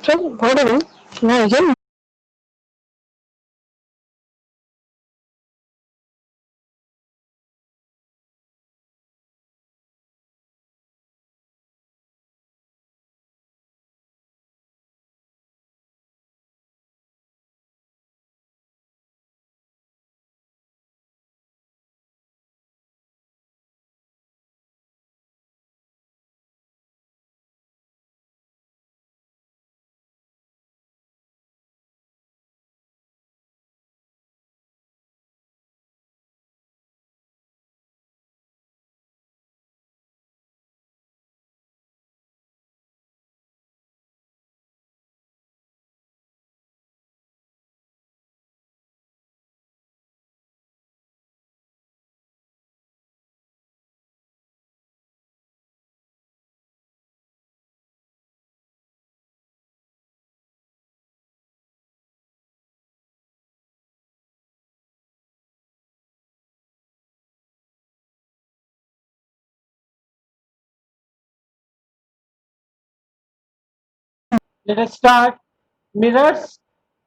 From audible. Now again. Let us start mirrors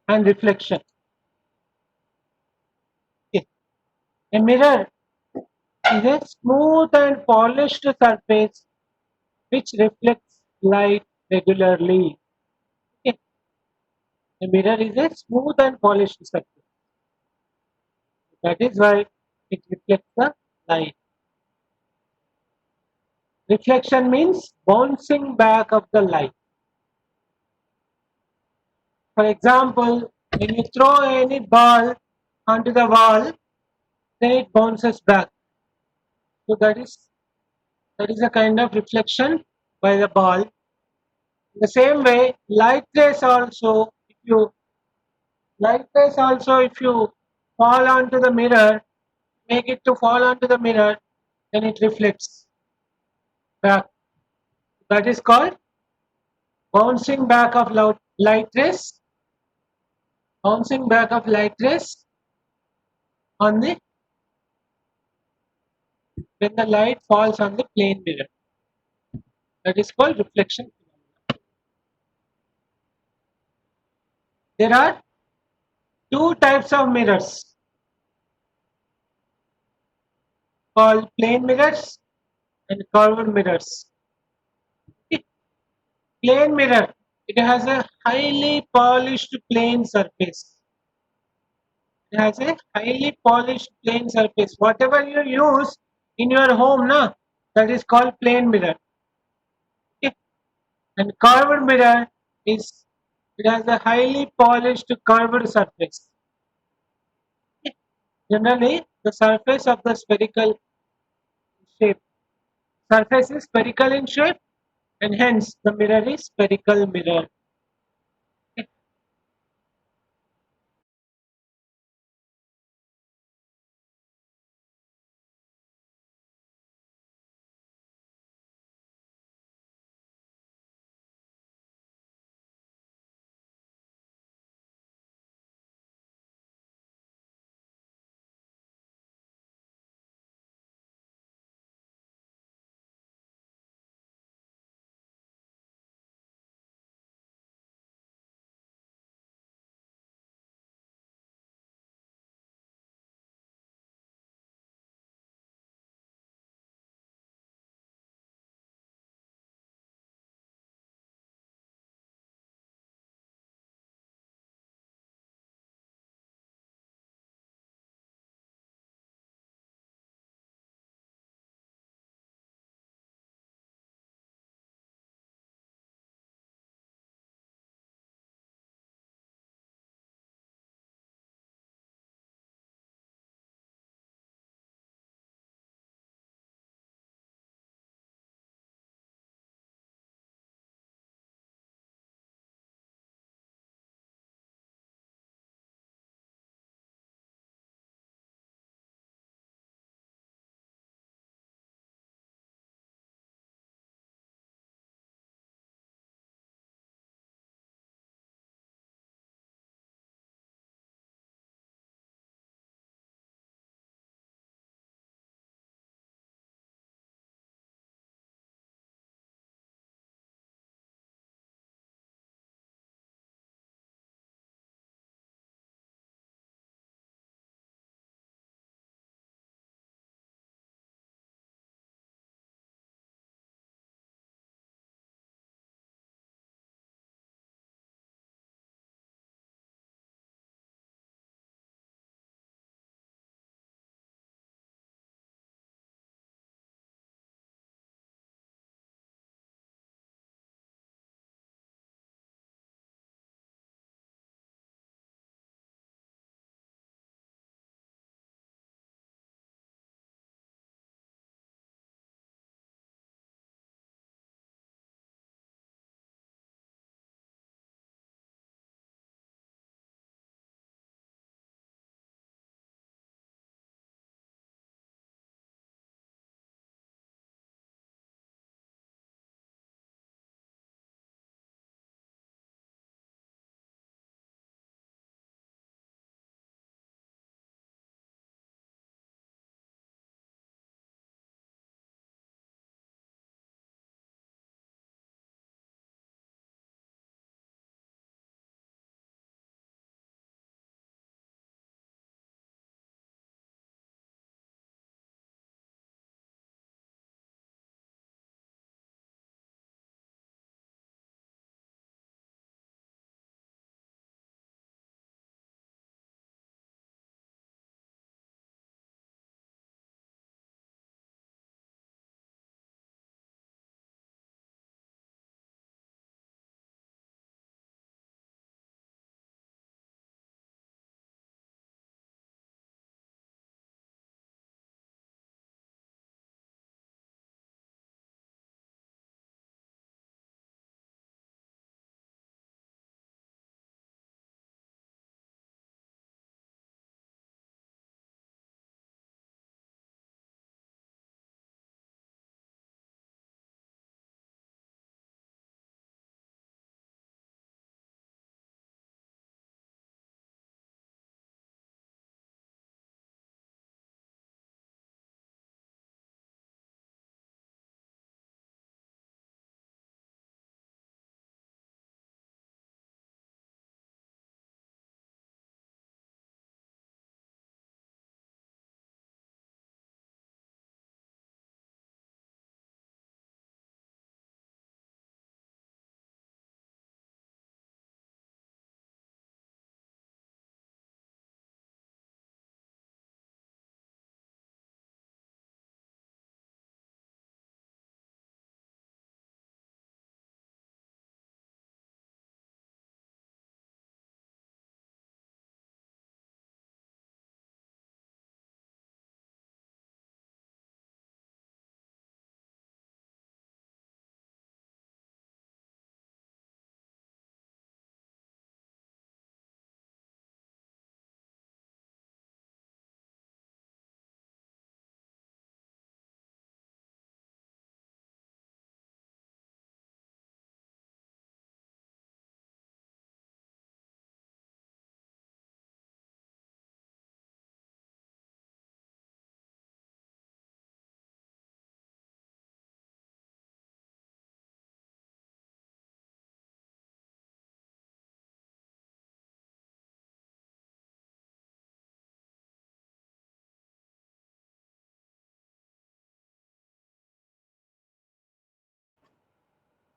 and reflection. Okay. A mirror is a smooth and polished surface which reflects light regularly. Okay. A mirror is a smooth and polished surface. That is why it reflects the light. Reflection means bouncing back of the light. For example, when you throw any ball onto the wall, then it bounces back. So that is a kind of reflection by the ball. In the same way, if you fall onto the mirror, make it to fall onto the mirror, then it reflects back. That is called bouncing back of light rays, bouncing back of light rays on the when the light falls on the plane mirror. That is called reflection phenomena. There are two types of mirrors called plane mirrors and curved mirrors. Plane mirror, it has a highly polished plane surface. It has a highly polished plane surface. Whatever you use in your home, na, that is called plane mirror. Okay. And curved mirror is it has a highly polished curved surface. Okay. Generally, the surface of the spherical shape. Surface is spherical in shape, and hence the mirror is spherical mirror. Okay.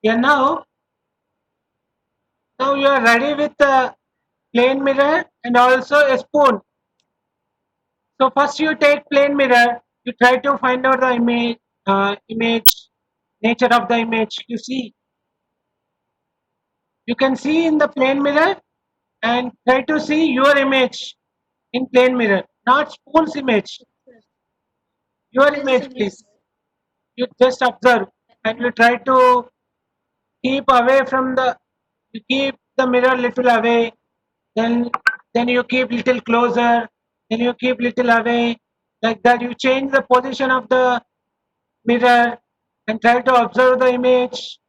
Yeah, now you are ready with the plane mirror and also a spoon. So first you take plane mirror, you try to find out the image nature of the image. You can see in the plane mirror and try to see your image in plane mirror, not spoon's image. Your image, please. You just observe and you try to keep away from the. You keep the mirror little away, then you keep little closer, then you keep little away. Like that, you change the position of the mirror and try to observe the image.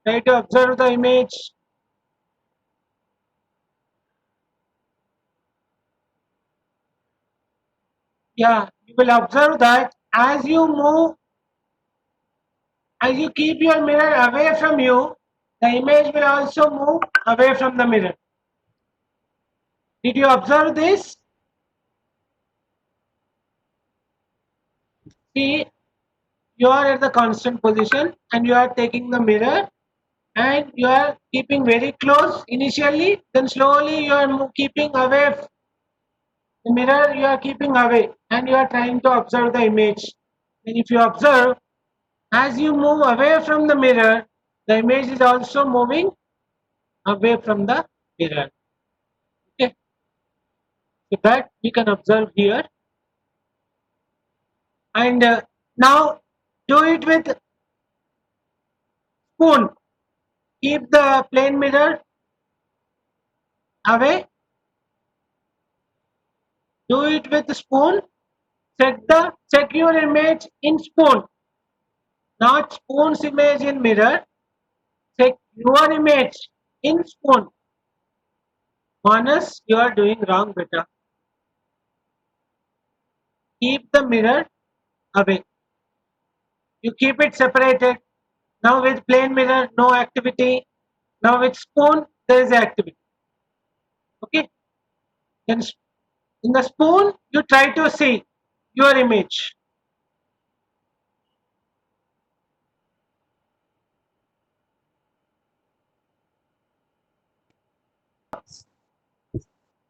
Try to observe the image. Yeah, you will observe that as you move, as you keep your mirror away from you, the image will also move away from the mirror. Did you observe this? See, you are at the constant position and you are taking the mirror and you are keeping very close initially, then slowly you are keeping away the mirror, you are keeping away and you are trying to observe the image. And if you observe, as you move away from the mirror, the image is also moving away from the mirror. Okay, so that we can observe here. And now do it with spoon. Keep the plane mirror away. Do it with the spoon. Check your image in spoon, not spoon's image in mirror. Check your image in spoon. Manas, you are doing wrong, beta. Keep the mirror away. You keep it separated. Now with plain mirror, no activity. Now with spoon, there is activity. Okay. Then in the spoon, you try to see your image.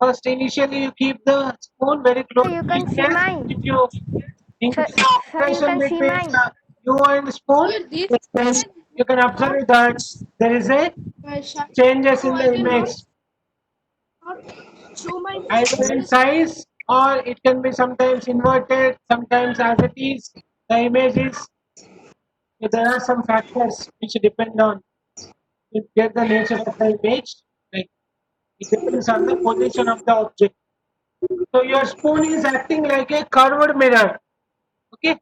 First, initially, you keep the spoon very close You to can your see chest. mine. If you Sir, increase the sir, you separation can see between mine. you and the spoon, you can observe that there is a changes in the image, either in size or it can be sometimes inverted, sometimes as it is. The image is. So there are some factors which depend on to get the nature of the image. Like it depends on the position of the object. So your spoon is acting like a curved mirror. Okay,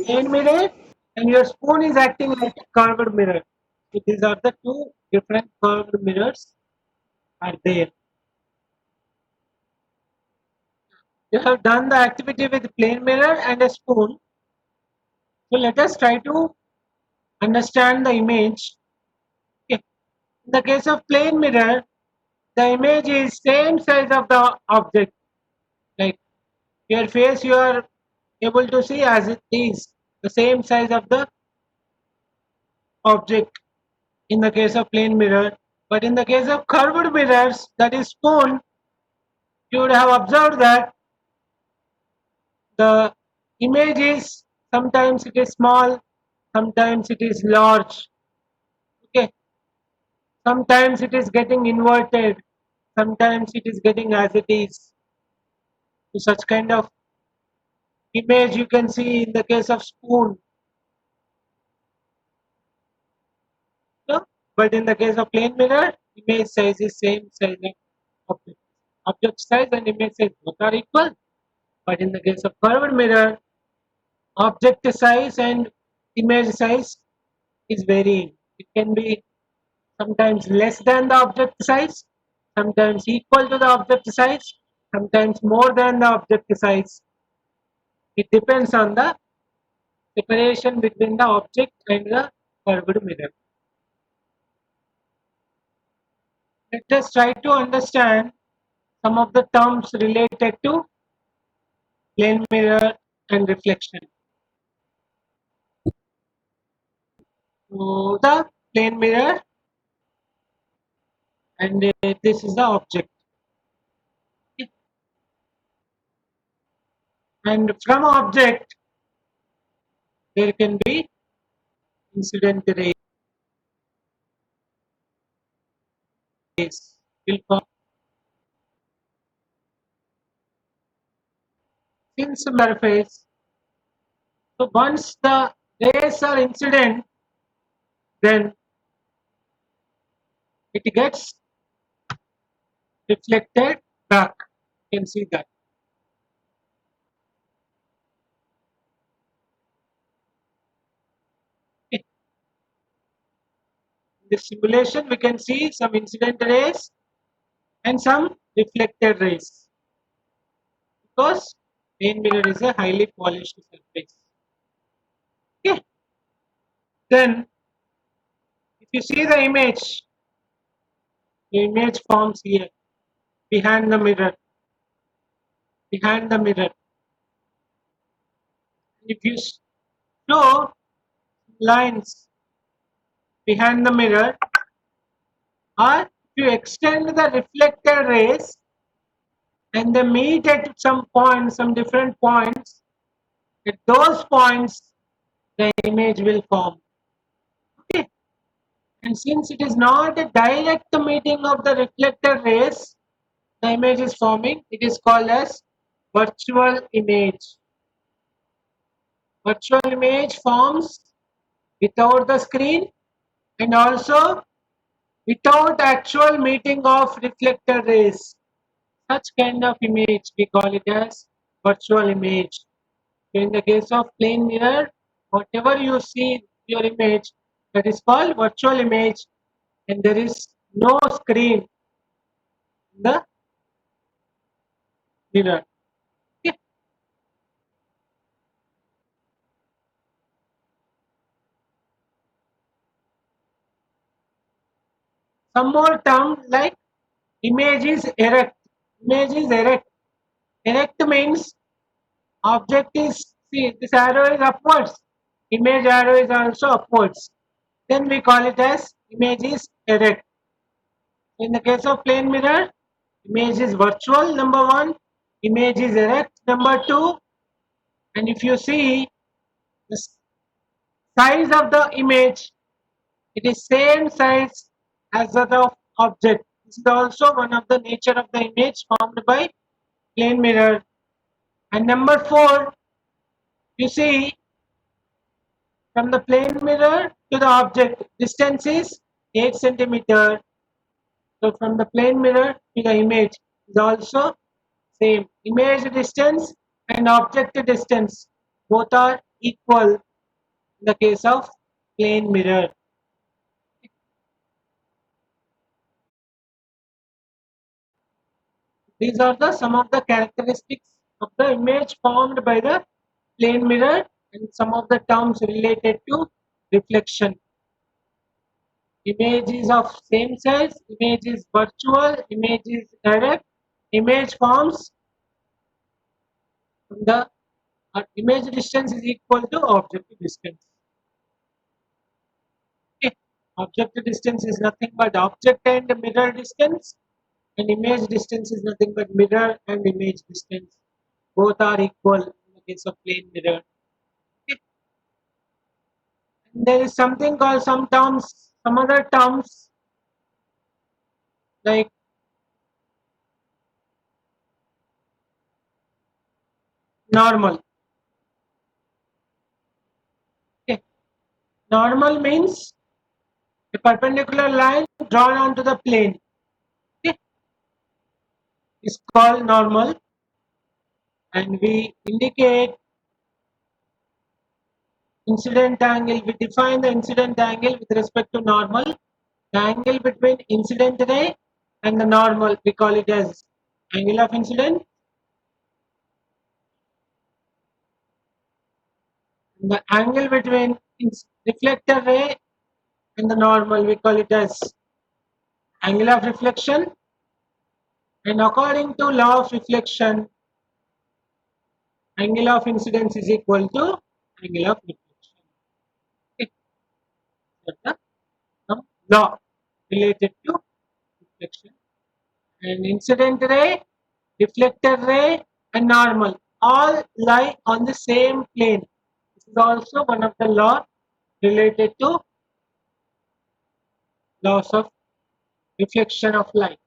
plane mirror, and your spoon is acting like a curved mirror. So these are the two different curved mirrors are there. You have done the activity with plane mirror and a spoon. So let us try to understand the image. Okay. In the case of plane mirror, the image is same size of the object. Like your face, you are able to see as it is the same size of the object in the case of plane mirror. But in the case of curved mirrors, that is spoon, you would have observed that the image is sometimes it is small, sometimes it is large. Okay, sometimes it is getting inverted, sometimes it is getting as it is. So such kind of image you can see in the case of spoon. No? But in the case of plane mirror, image size is same size of object. Object size and image size both are equal. But in the case of curved mirror, object size and image size is varying. It can be sometimes less than the object size, sometimes equal to the object size, sometimes more than the object size. It depends on the separation between the object and the curved mirror. Let us try to understand some of the terms related to plane mirror and reflection. to the plane mirror, and this is the object. And from object there can be incident rays will form in surface. So once the rays are incident, then it gets reflected back. You can see that. In the simulation, we can see some incident rays and some reflected rays, because plane mirror is a highly polished surface. Okay. Then, if you see the image forms here behind the mirror. Behind the mirror, if you show lines behind the mirror, or if you extend the reflected rays and they meet at some points, some different points, at those points the image will form. Okay. And since it is not a direct meeting of the reflected rays, the image is forming, it is called as virtual image. Virtual image forms without the screen and also without actual meeting of reflected rays. Such kind of image we call it as virtual image. So in the case of plane mirror, whatever you see your image, that is called virtual image, and there is no screen in the mirror. Okay. Some more terms like image is erect. Image is erect. Erect means object is, see, this arrow is upwards. Image arrow is also upwards. Then we call it as image is erect. In the case of plane mirror, image is virtual, number one, image is erect, number two, and if you see the size of the image, it is same size as that of object. This is also one of the nature of the image formed by plane mirror. And number four, you see from the plane mirror to the object distance is 8 centimeter. So from the plane mirror to the image is also same. Image distance and object distance both are equal in the case of plane mirror. These are the some of the characteristics of the image formed by the plane mirror and some of the terms related to reflection. Image is of same size, image is virtual, image is direct, image forms from the image distance is equal to objective distance. Okay. Objective distance is nothing but object and mirror distance, and image distance is nothing but mirror and image distance. Both are equal in the case of plane mirror. Okay. And there is something called some terms, some other terms like normal. Okay. Normal means a perpendicular line drawn onto the plane. Okay. Is called normal, and we indicate incident angle. We define the incident angle with respect to normal. The angle between incident ray and the normal, we call it as angle of incidence. The angle between reflector ray and the normal, we call it as angle of reflection. And according to law of reflection, angle of incidence is equal to angle of reflection. Okay. the some law related to reflection. And incident ray, reflected ray, and normal all lie on the same plane. This is also one of the law related to laws of reflection of light.